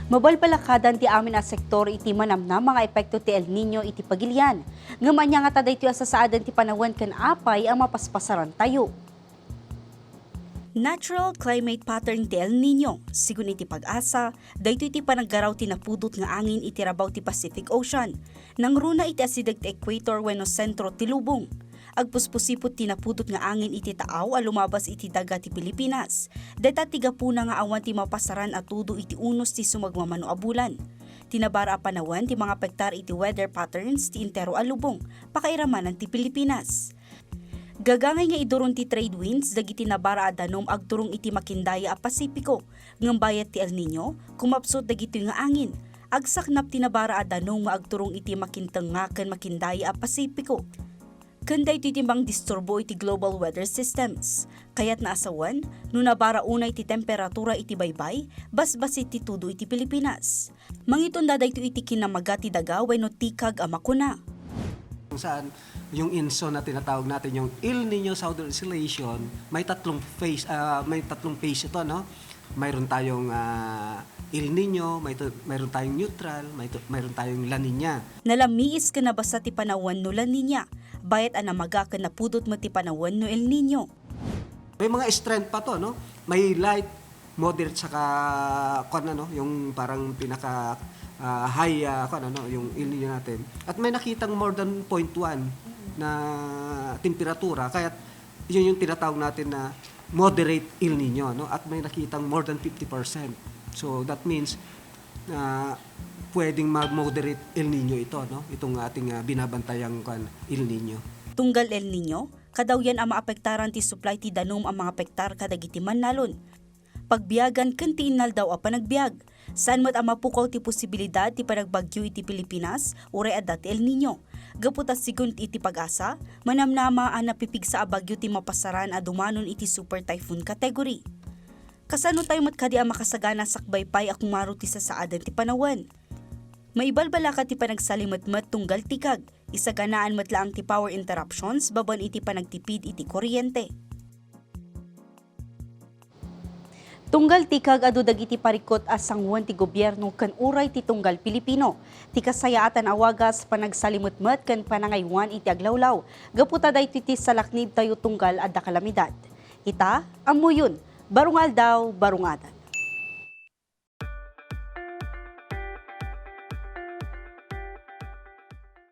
Mabalbalakadan ti amin a sektor iti manamnam mga epekto ti El Nino iti pagilian. Ngamanya nga taday ti asasaadan ti panawan kan apay ang mapaspasaran tayo. Natural climate pattern ti El Nino, sigun iti pag-asa, dayto iti panaggaraw ti napudot nga angin iti rabaw ti Pacific Ocean, nang runa iti asideg ti equator wenno sentro ti lubong. Agpuspusipot tinapudot nga angin iti taaw a lumabas iti daga ti Pilipinas. Deta tigapuna nga awan ti mapasaran at tudo iti unos ti sumagmamano a bulan. Tinabara a panawan ti mga pektar iti weather patterns ti intero a lubong, pakairamanan ti Pilipinas. Gagangay nga iduron ti trade winds dagiti nabara a danom agturong iti Makindaya a Pasipiko, ngem bayat ti El Nino, kumapsot dagiti nga angin. Agsaknap ti nabara a danom nga agturong iti Makintanga ken Makindaya a Pasipiko. Kanday iti timbang disturbo iti global weather systems. Kaya't naasawan, no nabara unay iti temperatura iti baybay, basbas iti tudo iti Pilipinas. Mangiton daday ito iti kinamaga ti daga wenno tikag a makuna. Kung saan yung INSO na tinatawag natin, yung El Nino Southern Oscillation, may tatlong phase ito, no? Mayroon tayong El Nino, mayroon tayong neutral, mayroon tayong La Nina. Nalamiis ka na basta ti panawan no La Nina, bayat anamaga ka na pudot mo ti panawan no El Nino. May mga strength pa to, no? May light, moderate, saka yung parang pinaka high yung El Nino natin. At may nakitang more than 0.1 na temperatura, kaya yun yung tinatawag natin na moderate El Nino, no? At may nakitang more than 50%. So that means pwedeng mag-moderate El Nino ito, no? Itong ating binabantayang El Nino. Tunggal El Nino, kadaw yan ang maapektaran ti supply ti danom ang mga pektar kadagiti manlalon. Pagbiyagan kantiin nal daw a panagbiag. Saan mat ang mapukaw ti posibilidad ti panagbagyo iti Pilipinas uray adda ti El Nino. Gaputas sigun iti pag-asa, manamnama ang napipigsa a bagyo ti mapasaran a dumanon iti super typhoon category. Kasano tayo matkadi ang makasagana sakbaypay akong maro ti sasaadan ti panawan. Maibalbala ka ti panagsalimat-mat tunggal tikag, isaganaan matlaang ti power interruptions baban iti panagtipid iti kuryente. Tunggal tikag adu dagiti parikot as sangwan ti gobyerno kan uray ti tunggal Pilipino. Ti kasayaatan awagas panagsalimutmet kan panangaywan iti aglawlaw. Gaputa daytoy ti salaknib tayo tunggal adda kalamidad. Ita, amuyon, barungal daw, barungatan.